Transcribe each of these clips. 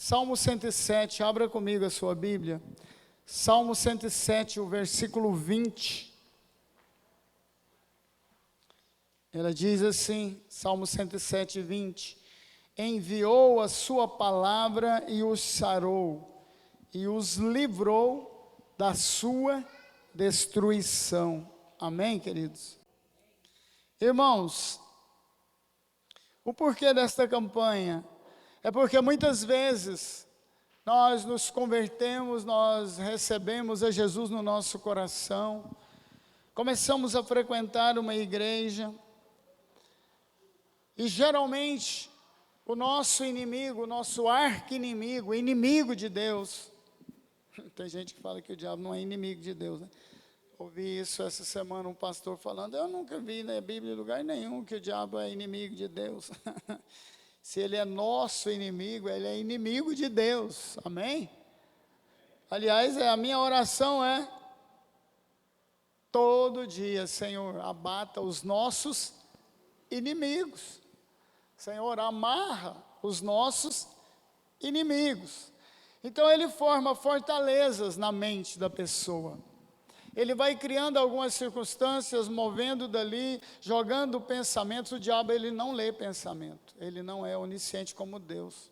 Salmo 107, abra comigo a sua Bíblia. Salmo 107, o versículo 20. Ela diz assim, Salmo 107, 20. Enviou a sua palavra e os sarou, e os livrou da sua destruição. Amém, queridos? Irmãos, o porquê desta campanha? É porque muitas vezes nós nos convertemos, nós recebemos a Jesus no nosso coração, começamos a frequentar uma igreja, e geralmente o nosso inimigo, o nosso arqui-inimigo, inimigo de Deus, tem gente que fala que o diabo não é inimigo de Deus, né? Ouvi isso essa semana, um pastor falando, eu nunca vi na Bíblia em lugar nenhum que o diabo é inimigo de Deus. Se ele é nosso inimigo, ele é inimigo de Deus, amém? Aliás, a minha oração é, todo dia, Senhor, abata os nossos inimigos. Senhor, amarra os nossos inimigos. Então ele forma fortalezas na mente da pessoa. Ele vai criando algumas circunstâncias, movendo dali, jogando pensamentos. O diabo, ele não lê pensamento, ele não é onisciente como Deus.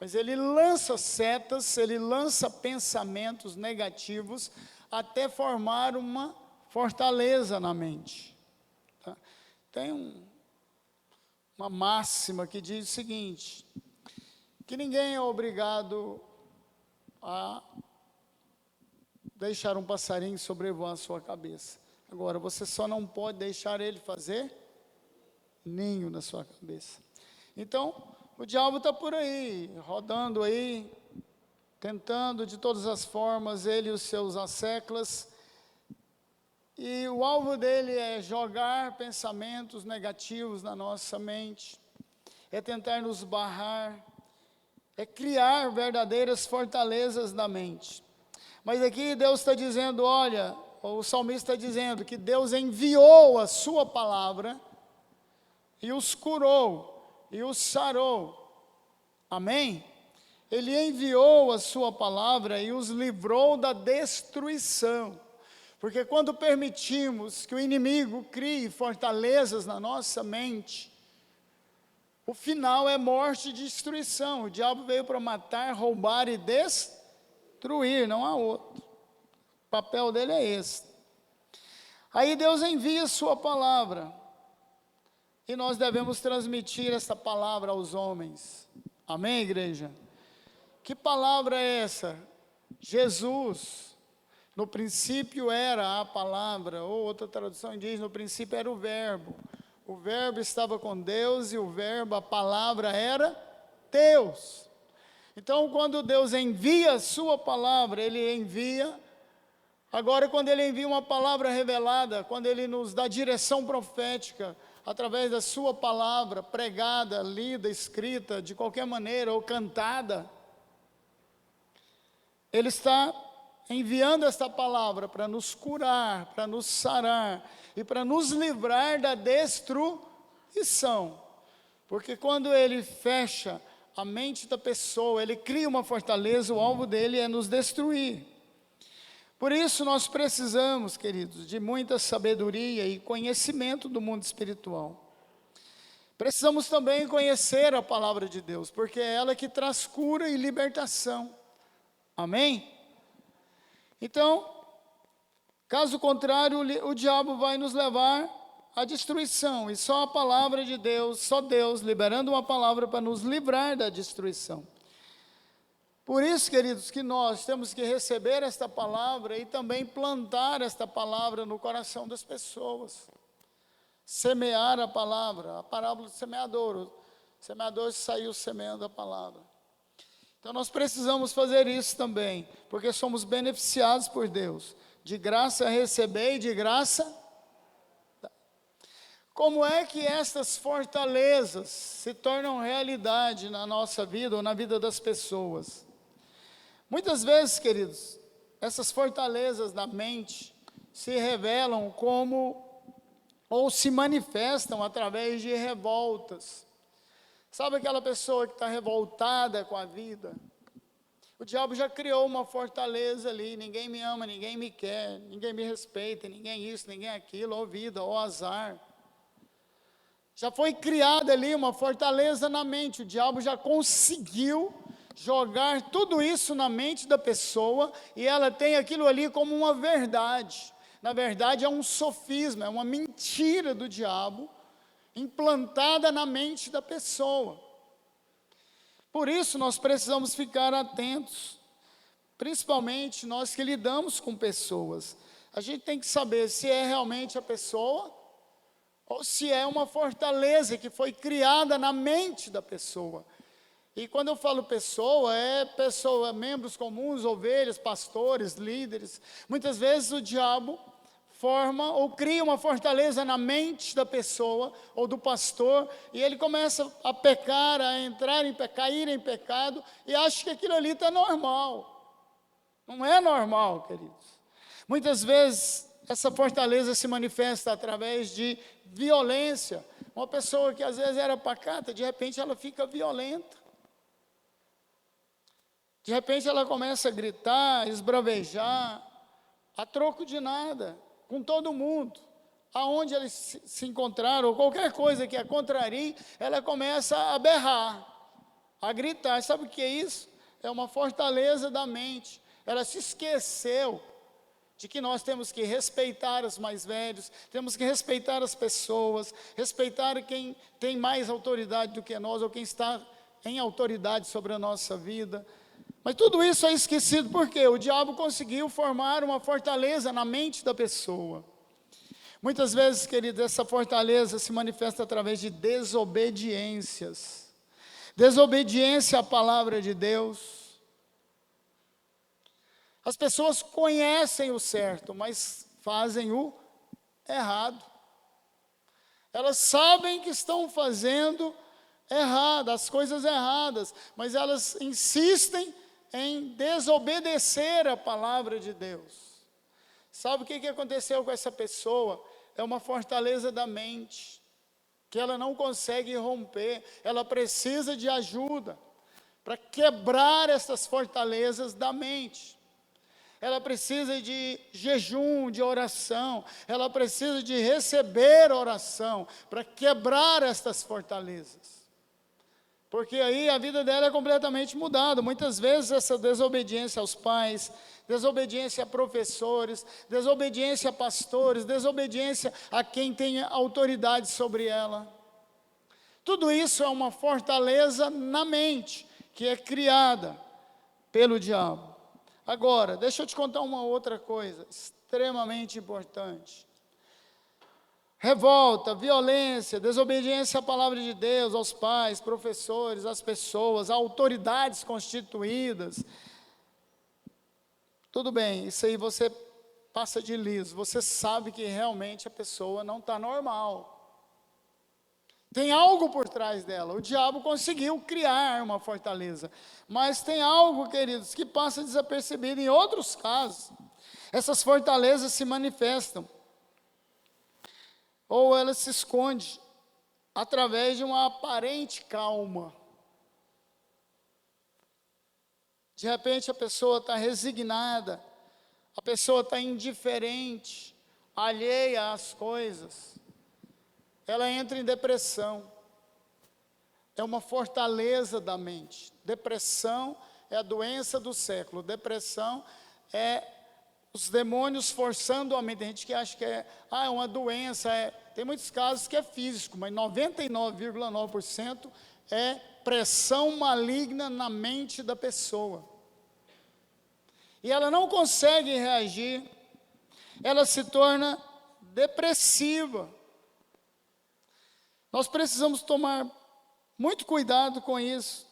Mas ele lança setas, ele lança pensamentos negativos, até formar uma fortaleza na mente. Tá? Tem uma máxima que diz o seguinte, que ninguém é obrigado a deixar um passarinho sobrevoar a sua cabeça. Agora, você só não pode deixar ele fazer ninho na sua cabeça. Então, o diabo está por aí, rodando aí, tentando de todas as formas, ele e os seus asseclas, e o alvo dele é jogar pensamentos negativos na nossa mente, é tentar nos barrar, é criar verdadeiras fortalezas na mente. Mas aqui Deus está dizendo, olha, o salmista está dizendo que Deus enviou a sua palavra e os curou e os sarou. Amém? Ele enviou a sua palavra e os livrou da destruição. Porque quando permitimos que o inimigo crie fortalezas na nossa mente, o final é morte e destruição. O diabo veio para matar, roubar e destruir, não há outro. O papel dele é esse. Aí Deus envia a sua palavra, e nós devemos transmitir essa palavra aos homens. Amém, igreja? Que palavra é essa? Jesus, no princípio era a palavra, ou outra tradução diz, no princípio era o verbo. O verbo estava com Deus, e o verbo, a palavra era Deus. Então, quando Deus envia a sua palavra, Ele envia. Agora, quando Ele envia uma palavra revelada, quando Ele nos dá direção profética, através da sua palavra, pregada, lida, escrita, de qualquer maneira, ou cantada, Ele está enviando esta palavra para nos curar, para nos sarar, e para nos livrar da destruição. Porque quando Ele fecha a mente da pessoa, ele cria uma fortaleza, o alvo dele é nos destruir. Por isso nós precisamos, queridos, de muita sabedoria e conhecimento do mundo espiritual. Precisamos também conhecer a palavra de Deus, porque é ela que traz cura e libertação. Amém? Então, caso contrário, o diabo vai nos levar a destruição, e só a palavra de Deus, só Deus liberando uma palavra para nos livrar da destruição. Por isso, queridos, que nós temos que receber esta palavra e também plantar esta palavra no coração das pessoas. Semear a parábola do semeador. O semeador saiu semeando a palavra. Então nós precisamos fazer isso também, porque somos beneficiados por Deus. De graça receber e de graça. Como é que estas fortalezas se tornam realidade na nossa vida ou na vida das pessoas? Muitas vezes, queridos, essas fortalezas da mente se revelam como, ou se manifestam através de revoltas. Sabe aquela pessoa que está revoltada com a vida? O diabo já criou uma fortaleza ali, ninguém me ama, ninguém me quer, ninguém me respeita, ninguém isso, ninguém aquilo, ou vida, ou azar. Já foi criada ali uma fortaleza na mente, o diabo já conseguiu jogar tudo isso na mente da pessoa, e ela tem aquilo ali como uma verdade. Na verdade é um sofisma, é uma mentira do diabo, implantada na mente da pessoa. Por isso nós precisamos ficar atentos, principalmente nós que lidamos com pessoas. A gente tem que saber se é realmente a pessoa, ou se é uma fortaleza que foi criada na mente da pessoa. E quando eu falo pessoa, membros comuns, ovelhas, pastores, líderes. Muitas vezes o diabo forma ou cria uma fortaleza na mente da pessoa ou do pastor, e ele começa a pecar, a entrar cair em pecado, e acha que aquilo ali está normal. Não é normal, queridos. Muitas vezes essa fortaleza se manifesta através de violência. Uma pessoa que às vezes era pacata, de repente ela fica violenta. De repente ela começa a gritar, esbravejar, a troco de nada, com todo mundo. Aonde eles se encontraram, ou qualquer coisa que a contrarie, ela começa a berrar, a gritar. Sabe o que é isso? É uma fortaleza da mente. Ela se esqueceu de que nós temos que respeitar os mais velhos, temos que respeitar as pessoas, respeitar quem tem mais autoridade do que nós, ou quem está em autoridade sobre a nossa vida. Mas tudo isso é esquecido, porque o diabo conseguiu formar uma fortaleza na mente da pessoa. Muitas vezes, queridos, essa fortaleza se manifesta através de desobediências. Desobediência à palavra de Deus. As pessoas conhecem o certo, mas fazem o errado. Elas sabem que estão fazendo errado, as coisas erradas, mas elas insistem em desobedecer a palavra de Deus. Sabe o que aconteceu com essa pessoa? É uma fortaleza da mente, que ela não consegue romper, ela precisa de ajuda para quebrar essas fortalezas da mente. Ela precisa de jejum, de oração, ela precisa de receber oração para quebrar estas fortalezas. Porque aí a vida dela é completamente mudada. Muitas vezes essa desobediência aos pais, desobediência a professores, desobediência a pastores, desobediência a quem tem autoridade sobre ela. Tudo isso é uma fortaleza na mente, que é criada pelo diabo. Agora, deixa eu te contar uma outra coisa, extremamente importante. Revolta, violência, desobediência à palavra de Deus, aos pais, professores, às pessoas, a autoridades constituídas. Tudo bem, isso aí você passa de liso, você sabe que realmente a pessoa não está normal. Tem algo por trás dela, o diabo conseguiu criar uma fortaleza, mas tem algo, queridos, que passa desapercebido em outros casos. Essas fortalezas se manifestam, ou ela se esconde através de uma aparente calma. De repente a pessoa está resignada, a pessoa está indiferente, alheia às coisas. Ela entra em depressão. É uma fortaleza da mente. Depressão é a doença do século. Depressão é os demônios forçando a mente. Tem gente que acha que é uma doença. Tem muitos casos que é físico, mas 99,9% é pressão maligna na mente da pessoa. E ela não consegue reagir, ela se torna depressiva. Nós precisamos tomar muito cuidado com isso,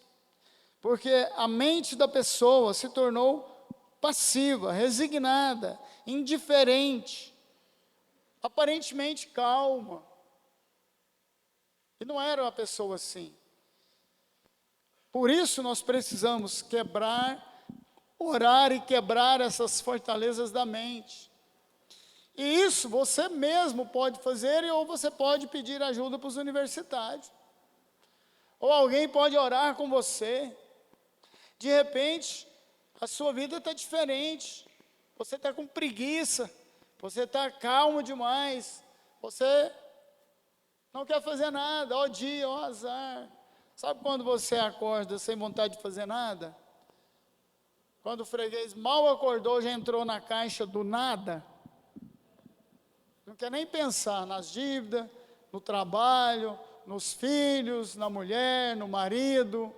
porque a mente da pessoa se tornou passiva, resignada, indiferente, aparentemente calma. E não era uma pessoa assim. Por isso nós precisamos orar e quebrar essas fortalezas da mente. E isso você mesmo pode fazer, ou você pode pedir ajuda para os universitários. ou alguém pode orar com você. De repente, a sua vida está diferente, você está com preguiça, você está calmo demais, você não quer fazer nada, ó dia, ó azar. Sabe quando você acorda sem vontade de fazer nada? Quando o freguês mal acordou, já entrou na caixa do nada. Não quer nem pensar nas dívidas, no trabalho, nos filhos, na mulher, no marido.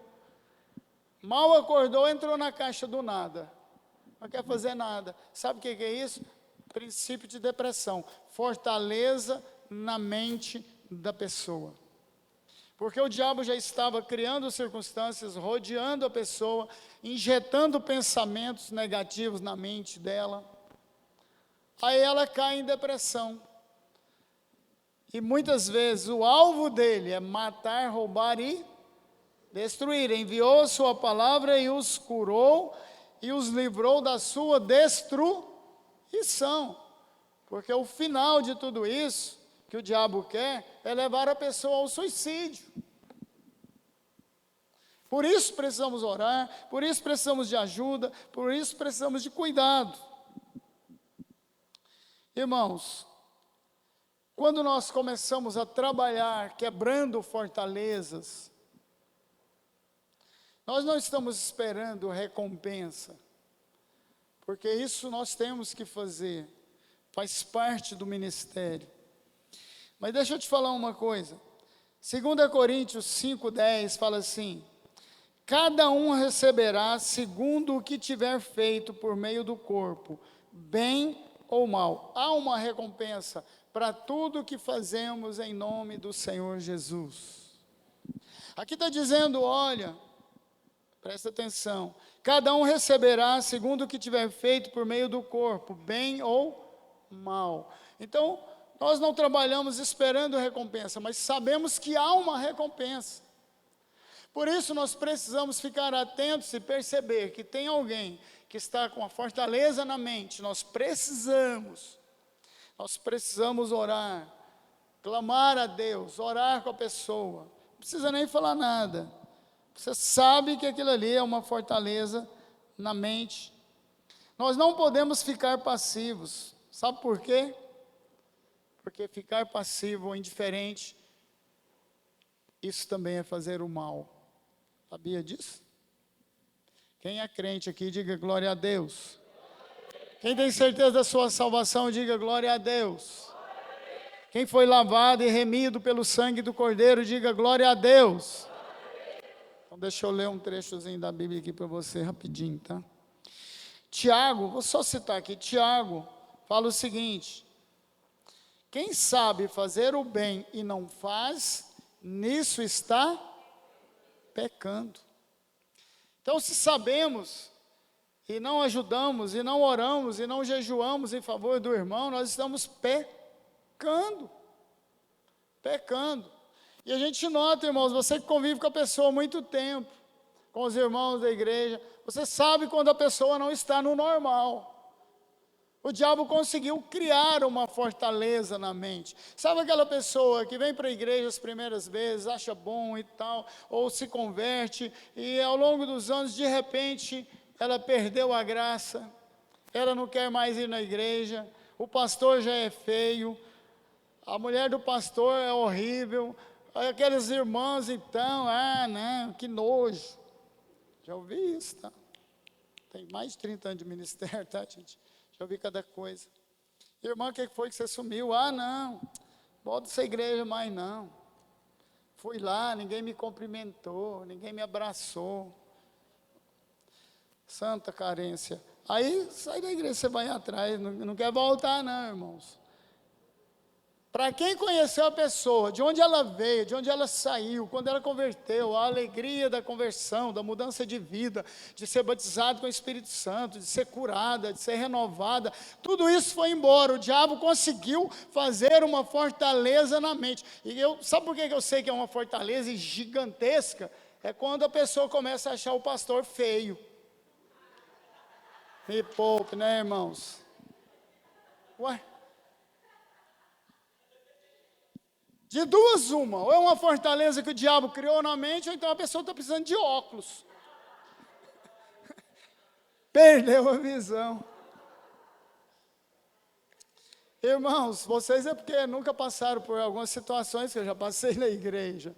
Mal acordou, entrou na caixa do nada. Não quer fazer nada. Sabe o que é isso? Princípio de depressão. Fortaleza na mente da pessoa. Porque o diabo já estava criando circunstâncias, rodeando a pessoa, injetando pensamentos negativos na mente dela. Aí ela cai em depressão. E muitas vezes o alvo dele é matar, roubar e destruir. Enviou a sua palavra e os curou e os livrou da sua destruição. Porque o final de tudo isso que o diabo quer é levar a pessoa ao suicídio. Por isso precisamos orar, por isso precisamos de ajuda, por isso precisamos de cuidado. Irmãos, quando nós começamos a trabalhar quebrando fortalezas, nós não estamos esperando recompensa, porque isso nós temos que fazer, faz parte do ministério. Mas deixa eu te falar uma coisa, 2 Coríntios 5,10 fala assim: cada um receberá segundo o que tiver feito por meio do corpo, bem ou mal. Há uma recompensa para tudo que fazemos em nome do Senhor Jesus. Aqui está dizendo, olha, presta atenção, cada um receberá segundo o que tiver feito por meio do corpo, bem ou mal. Então, nós não trabalhamos esperando recompensa, mas sabemos que há uma recompensa. Por isso nós precisamos ficar atentos e perceber que tem alguém que está com a fortaleza na mente. Nós precisamos orar, clamar a Deus, orar com a pessoa. Não precisa nem falar nada. Você sabe que aquilo ali é uma fortaleza na mente. Nós não podemos ficar passivos. Sabe por quê? Porque ficar passivo ou indiferente, isso também é fazer o mal. Sabia disso? Quem é crente aqui, diga glória a Deus. Quem tem certeza da sua salvação, diga glória a Deus. Quem foi lavado e remido pelo sangue do Cordeiro, diga glória a Deus. Então deixa eu ler um trechozinho da Bíblia aqui para você rapidinho, tá? Tiago, vou só citar aqui, Tiago fala o seguinte: quem sabe fazer o bem e não faz, nisso está pecando. Então, se sabemos e não ajudamos, e não oramos, e não jejuamos em favor do irmão, nós estamos pecando. E a gente nota, irmãos, você que convive com a pessoa há muito tempo, com os irmãos da igreja, você sabe quando a pessoa não está no normal. O diabo conseguiu criar uma fortaleza na mente. Sabe aquela pessoa que vem para a igreja as primeiras vezes, acha bom e tal, ou se converte, e ao longo dos anos, de repente, ela perdeu a graça, ela não quer mais ir na igreja, o pastor já é feio, a mulher do pastor é horrível, aquelas irmãs então, não, que nojo. Já ouvi isso, tá? Tem mais de 30 anos de ministério, tá, gente? Já ouvi cada coisa. Irmã, o que foi que você sumiu? Não, volta essa igreja mais não. Fui lá, ninguém me cumprimentou, ninguém me abraçou. Santa carência. Aí, sai da igreja, você vai atrás, não quer voltar não, irmãos. Para quem conheceu a pessoa, de onde ela veio, de onde ela saiu, quando ela converteu, a alegria da conversão, da mudança de vida, de ser batizado com o Espírito Santo, de ser curada, de ser renovada, tudo isso foi embora. O diabo conseguiu fazer uma fortaleza na mente. E sabe por que eu sei que é uma fortaleza gigantesca? É quando a pessoa começa a achar o pastor feio. Me poupe, né, irmãos? Ué? De duas, uma. Ou é uma fortaleza que o diabo criou na mente, ou então a pessoa está precisando de óculos. Perdeu a visão. Irmãos, vocês é porque nunca passaram por algumas situações que eu já passei na igreja.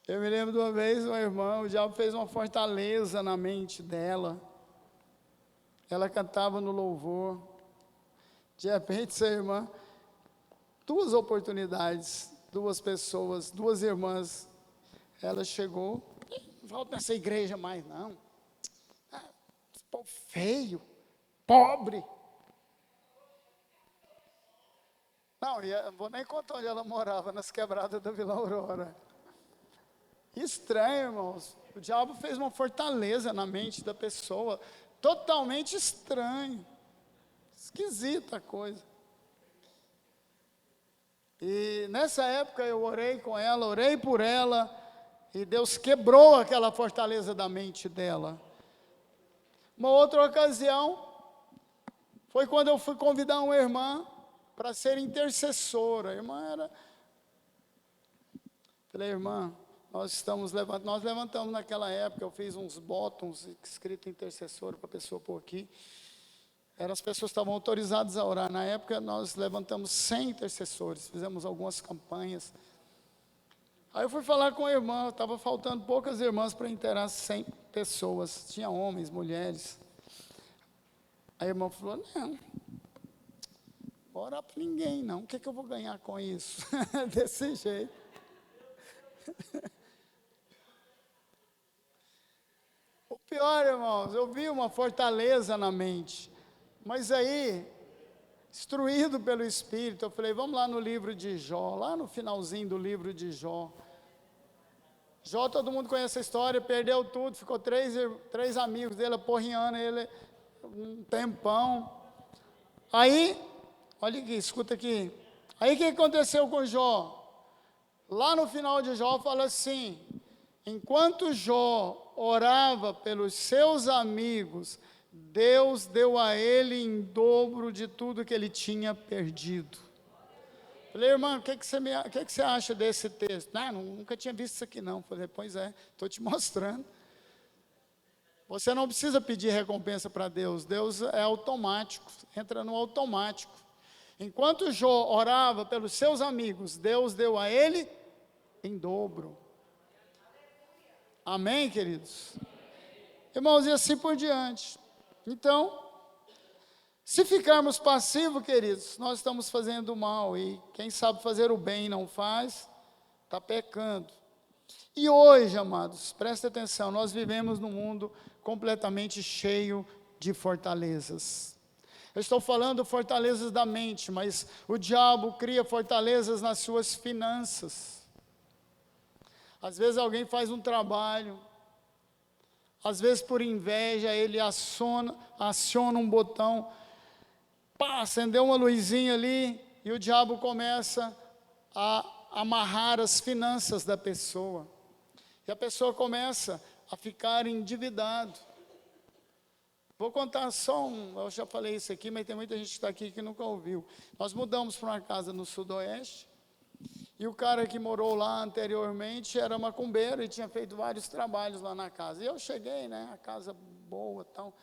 Eu me lembro de uma vez, uma irmã, o diabo fez uma fortaleza na mente dela. Ela cantava no louvor. De repente, essa irmã, duas oportunidades, duas pessoas, duas irmãs, ela chegou, não volta nessa igreja mais não. Esse povo feio, pobre. Não, eu vou nem contar onde ela morava, nas quebradas da Vila Aurora. Estranho, irmãos. O diabo fez uma fortaleza na mente da pessoa, totalmente estranho. Esquisita a coisa. E nessa época eu orei com ela, orei por ela, e Deus quebrou aquela fortaleza da mente dela. Uma outra ocasião, foi quando eu fui convidar uma irmã para ser intercessora. A irmã era... Falei, irmã, nós levantamos naquela época, eu fiz uns botões escrito intercessora para a pessoa pôr aqui. As pessoas estavam autorizadas a orar. Na época, nós levantamos 100 intercessores, fizemos algumas campanhas. Aí eu fui falar com a irmã, estava faltando poucas irmãs para inteirar 100 pessoas. Tinha homens, mulheres. A irmã falou, não, vou orar para ninguém não, o que eu vou ganhar com isso? Desse jeito. O pior, irmãos, eu vi uma fortaleza na mente. Mas aí, instruído pelo Espírito, eu falei, vamos lá no livro de Jó, lá no finalzinho do livro de Jó. Jó, todo mundo conhece a história, perdeu tudo, ficou três amigos dele aporreando ele um tempão. Aí, olha aqui, escuta aqui. Aí o que aconteceu com Jó? Lá no final de Jó fala assim, enquanto Jó orava pelos seus amigos, Deus deu a ele em dobro de tudo que ele tinha perdido. Falei, irmã, o que você acha desse texto? Nunca tinha visto isso aqui não. Falei, pois é, estou te mostrando. Você não precisa pedir recompensa para Deus. Deus é automático, entra no automático. Enquanto Jó orava pelos seus amigos, Deus deu a ele em dobro. Amém, queridos? Irmãos, e assim por diante. Então, se ficarmos passivos, queridos, nós estamos fazendo mal, e quem sabe fazer o bem e não faz, está pecando. E hoje, amados, presta atenção, nós vivemos num mundo completamente cheio de fortalezas. Eu estou falando fortalezas da mente, mas o diabo cria fortalezas nas suas finanças. Às vezes alguém faz um trabalho, às vezes por inveja ele aciona um botão, pá, acendeu uma luzinha ali, e o diabo começa a amarrar as finanças da pessoa. E a pessoa começa a ficar endividado. Vou contar eu já falei isso aqui, mas tem muita gente que está aqui que nunca ouviu. Nós mudamos para uma casa no Sudoeste, e o cara que morou lá anteriormente era macumbeiro e tinha feito vários trabalhos lá na casa. E eu cheguei, a casa boa e tal.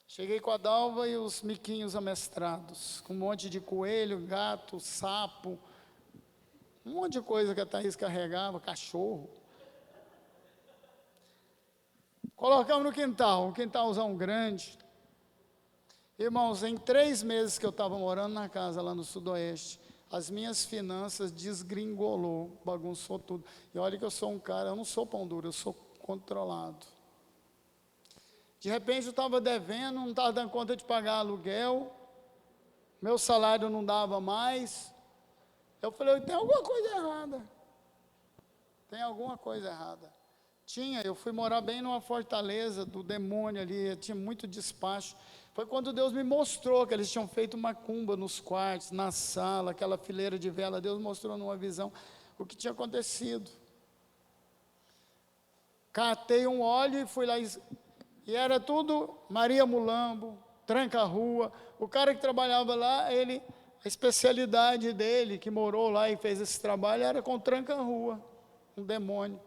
Cheguei com a Dalva e os miquinhos amestrados, com um monte de coelho, gato, sapo, um monte de coisa que a Thaís carregava, cachorro. Colocamos no quintal, um quintalzão grande. Irmãos, em 3 meses que eu estava morando na casa lá no Sudoeste, as minhas finanças desgringolou, bagunçou tudo. E olha que eu sou um cara, eu não sou pão duro, eu sou controlado. De repente eu estava devendo, não estava dando conta de pagar aluguel, meu salário não dava mais. Eu falei, tem alguma coisa errada. Tem alguma coisa errada. Eu fui morar bem numa fortaleza do demônio ali, tinha muito despacho. Foi quando Deus me mostrou que eles tinham feito macumba nos quartos, na sala, aquela fileira de vela. Deus mostrou numa visão o que tinha acontecido. Catei um óleo e fui lá, e era tudo Maria Mulambo, tranca-rua. O cara que trabalhava lá, ele A especialidade dele, que morou lá e fez esse trabalho, era com tranca-rua, um demônio.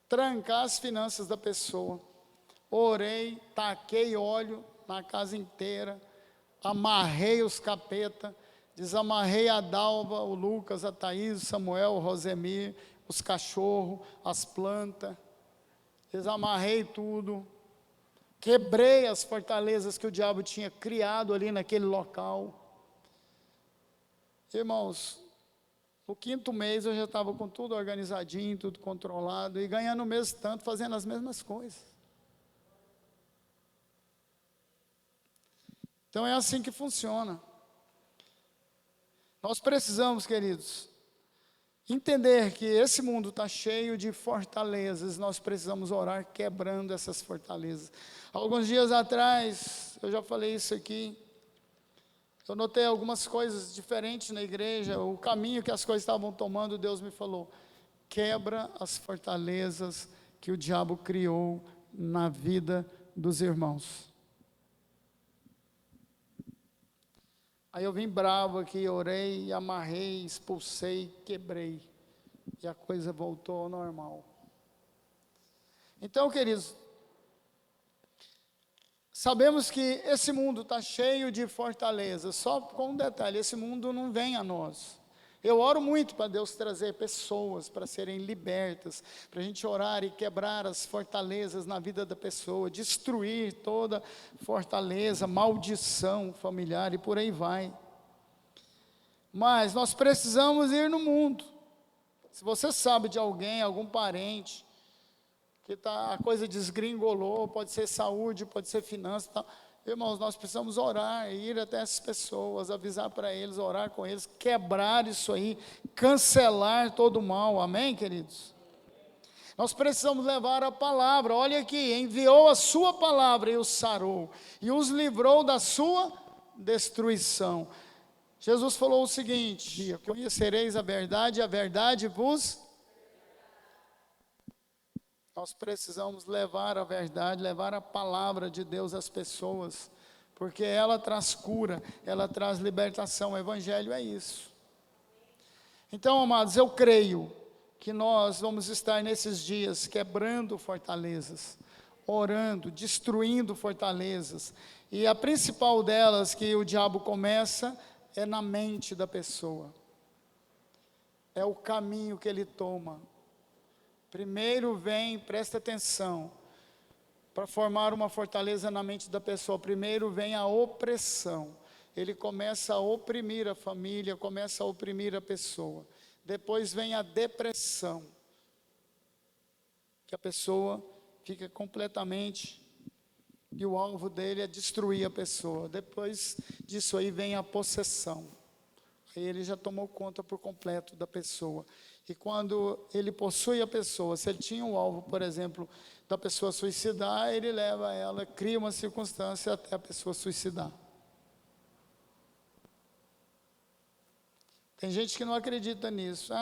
Trancar as finanças da pessoa. Orei, taquei óleo na casa inteira, amarrei os capeta, desamarrei a Dalva, o Lucas, a Thaís, o Samuel, o Rosemir, os cachorros, as plantas, desamarrei tudo, quebrei as fortalezas que o diabo tinha criado ali naquele local. Irmãos, no 5º mês eu já estava com tudo organizadinho, tudo controlado, e ganhando o mesmo tanto, fazendo as mesmas coisas. Então é assim que funciona. Nós precisamos, queridos, entender que esse mundo está cheio de fortalezas, nós precisamos orar quebrando essas fortalezas. Alguns dias atrás, eu já falei isso aqui, eu notei algumas coisas diferentes na igreja, o caminho que as coisas estavam tomando, Deus me falou, quebra as fortalezas que o diabo criou na vida dos irmãos. Aí eu vim bravo aqui, orei, amarrei, expulsei, quebrei, e a coisa voltou ao normal. Então, queridos, sabemos que esse mundo está cheio de fortalezas, só com um detalhe, esse mundo não vem a nós. Eu oro muito para Deus trazer pessoas para serem libertas, para a gente orar e quebrar as fortalezas na vida da pessoa, destruir toda fortaleza, maldição familiar e por aí vai. Mas nós precisamos ir no mundo. Se você sabe de alguém, algum parente, que a coisa desgringolou, pode ser saúde, pode ser finanças, tal. Irmãos, nós precisamos orar, ir até essas pessoas, avisar para eles, orar com eles, quebrar isso aí, cancelar todo o mal, amém, queridos? Nós precisamos levar a palavra, olha aqui, enviou a sua palavra e os sarou, e os livrou da sua destruição. Jesus falou o seguinte, conhecereis a verdade vos... Nós precisamos levar a verdade, levar a palavra de Deus às pessoas, porque ela traz cura, ela traz libertação, o evangelho é isso. Então, amados, eu creio que nós vamos estar nesses dias quebrando fortalezas, orando, destruindo fortalezas, e a principal delas que o diabo começa é na mente da pessoa, é o caminho que ele toma. Primeiro vem, presta atenção, para formar uma fortaleza na mente da pessoa, primeiro vem a opressão, ele começa a oprimir a família, começa a oprimir a pessoa, depois vem a depressão, que a pessoa fica completamente, e o alvo dele é destruir a pessoa, depois disso aí vem a possessão, aí ele já tomou conta por completo da pessoa. E quando ele possui a pessoa, se ele tinha um alvo, por exemplo, da pessoa suicidar, ele leva ela, cria uma circunstância até a pessoa suicidar. Tem gente que não acredita nisso.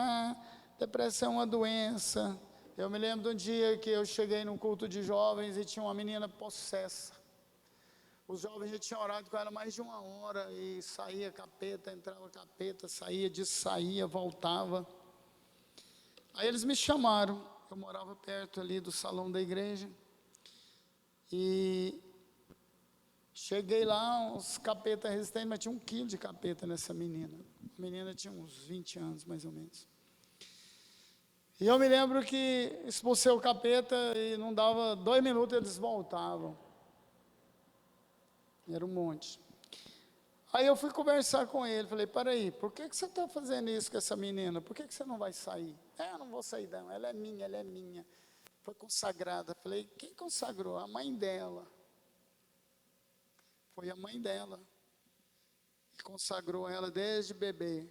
Depressão é uma doença. Eu me lembro de um dia que eu cheguei num culto de jovens e tinha uma menina possessa. Os jovens já tinham orado com ela mais de 1 hora e saía capeta, entrava capeta, saía, voltava. Aí eles me chamaram, eu morava perto ali do salão da igreja, e cheguei lá, uns capeta resistentes, mas tinha 1 quilo de capeta nessa menina. A menina tinha uns 20 anos, mais ou menos. E eu me lembro que expulsei o capeta e não dava 2 minutos, eles voltavam. Era um monte. Aí eu fui conversar com ele, falei, peraí, por que você está fazendo isso com essa menina? Por que você não vai sair? Eu não vou sair não, ela é minha. Foi consagrada. Falei, quem consagrou? A mãe dela. Foi a mãe dela que consagrou ela desde bebê.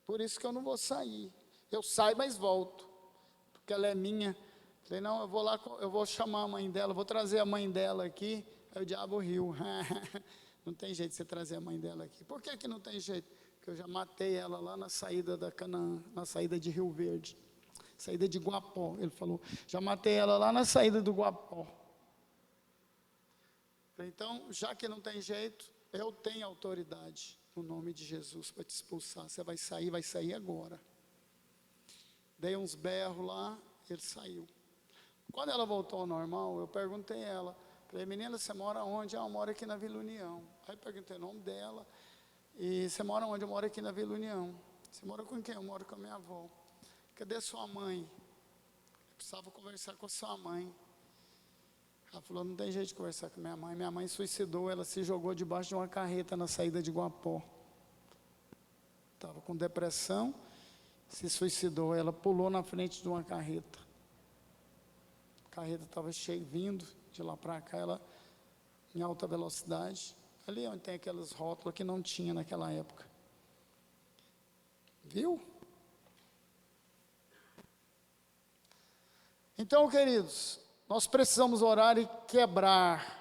Por isso que eu não vou sair. Eu saio, mas volto, porque ela é minha. Falei, não, eu vou lá, eu vou chamar a mãe dela, vou trazer a mãe dela aqui. Aí o diabo riu. Não tem jeito de você trazer a mãe dela aqui. Por que não tem jeito? Porque eu já matei ela lá na saída da Canaã, na saída de Rio Verde, saída de Guapó. Ele falou, já matei ela lá na saída do Guapó. Falei, então, já que não tem jeito, Eu tenho autoridade no nome de Jesus para te expulsar. Você vai sair agora. Dei uns berros lá, ele saiu. Quando ela voltou ao normal, eu perguntei a ela, falei, menina, você mora onde? Eu moro aqui na Vila União. Aí perguntei o nome dela, e você mora onde? Eu moro aqui na Vila União. Você mora com quem? Eu moro com a minha avó. Cadê sua mãe? Eu precisava conversar com a sua mãe. Ela falou, não tem jeito de conversar com minha mãe. Minha mãe suicidou, ela se jogou debaixo de uma carreta na saída de Guapó. Estava com depressão, se suicidou. Ela pulou na frente de uma carreta. A carreta estava cheia, vindo de lá para cá, ela em alta velocidade. Ali onde tem aqueles rótulos que não tinha naquela época. Viu? Então, queridos, nós precisamos orar e quebrar,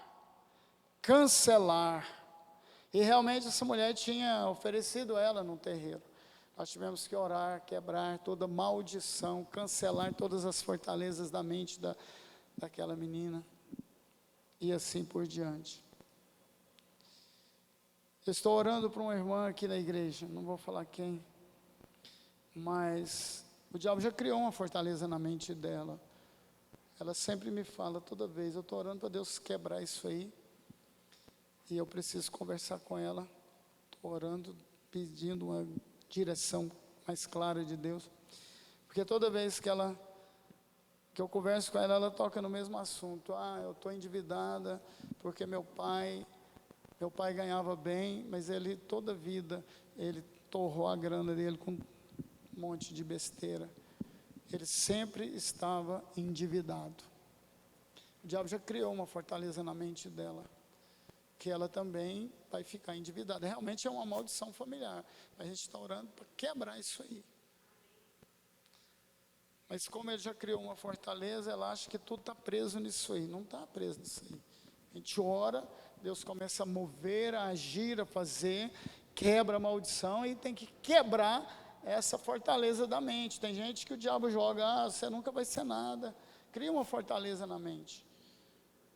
cancelar. E realmente essa mulher tinha oferecido ela no terreiro. Nós tivemos que orar, quebrar toda maldição, cancelar todas as fortalezas da mente daquela menina. E assim por diante. Eu estou orando para uma irmã aqui na igreja, não vou falar quem, mas o diabo já criou uma fortaleza na mente dela. Ela sempre me fala, toda vez, eu estou orando para Deus quebrar isso aí, e eu preciso conversar com ela, estou orando, pedindo uma direção mais clara de Deus, porque toda vez que eu converso com ela, ela toca no mesmo assunto. Eu estou endividada, porque meu pai ganhava bem, mas ele, toda a vida, ele torrou a grana dele com um monte de besteira. Ele sempre estava endividado. O diabo já criou uma fortaleza na mente dela, que ela também vai ficar endividada. Realmente é uma maldição familiar. A gente está orando para quebrar isso aí. Mas como ele já criou uma fortaleza, ela acha que tudo está preso nisso aí. Não está preso nisso aí. A gente ora, Deus começa a mover, a agir, a fazer, quebra a maldição e tem que quebrar essa fortaleza da mente. Tem gente que o diabo joga, você nunca vai ser nada. Cria uma fortaleza na mente.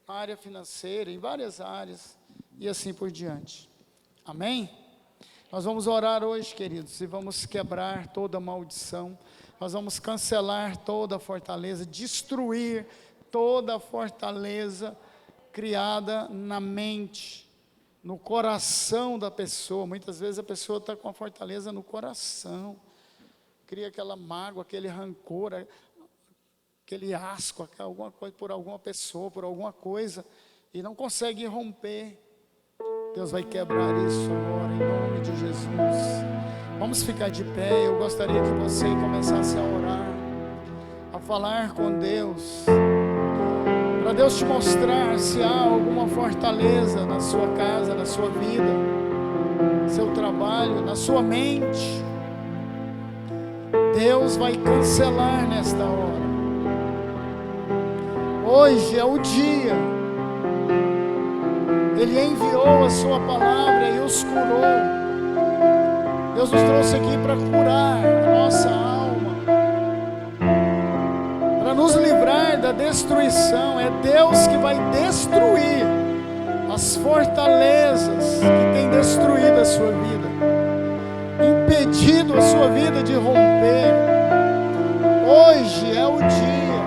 Na área financeira, em várias áreas, e assim por diante. Amém? Nós vamos orar hoje, queridos, e vamos quebrar toda maldição. Nós vamos cancelar toda a fortaleza, destruir toda a fortaleza criada na mente, no coração da pessoa. Muitas vezes a pessoa está com a fortaleza no coração, cria aquela mágoa, aquele rancor, aquele asco, alguma coisa por alguma pessoa, por alguma coisa, e não consegue romper. Deus vai quebrar isso agora, em nome de Jesus. Vamos ficar de pé. Eu gostaria que você começasse a orar, a falar com Deus, para Deus te mostrar se há alguma fortaleza na sua casa, na sua vida, seu trabalho, na sua mente. Deus vai cancelar nesta hora. Hoje é o dia. Ele enviou a sua palavra e os curou. Deus nos trouxe aqui para curar a nossa alma, para nos livrar da destruição. É Deus que vai destruir as fortalezas que têm destruído a sua vida, impedido a sua vida de romper. Hoje é o dia,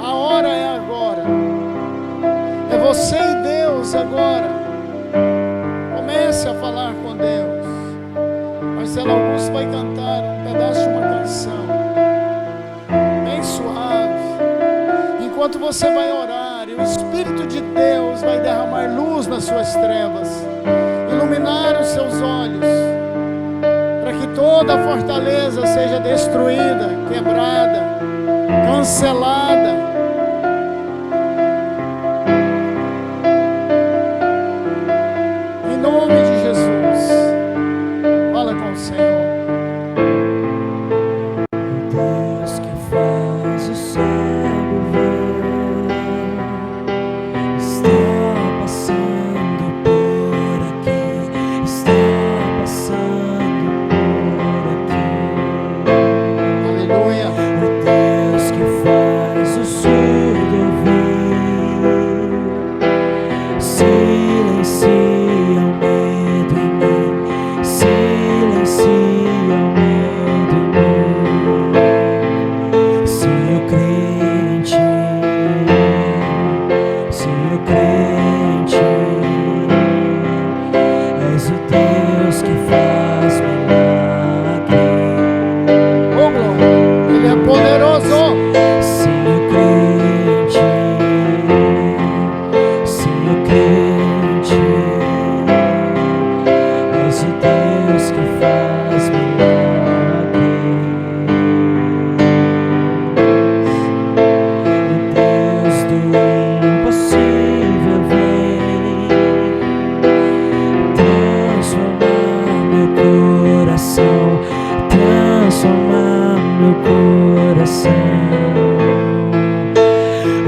a hora é agora, é você e Deus agora. Comece a falar com Deus. Marcelo Augusto vai cantar um pedaço de uma canção bem suave, enquanto você vai orar, e o Espírito de Deus vai derramar luz nas suas trevas, iluminar os seus olhos, para que toda a fortaleza seja destruída, quebrada, cancelada. Em nome de Jesus, fala com o Senhor. Deus que faz o cego ver, está passando por aqui, está passando por aqui. Aleluia. O Deus que faz o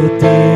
Meu Deus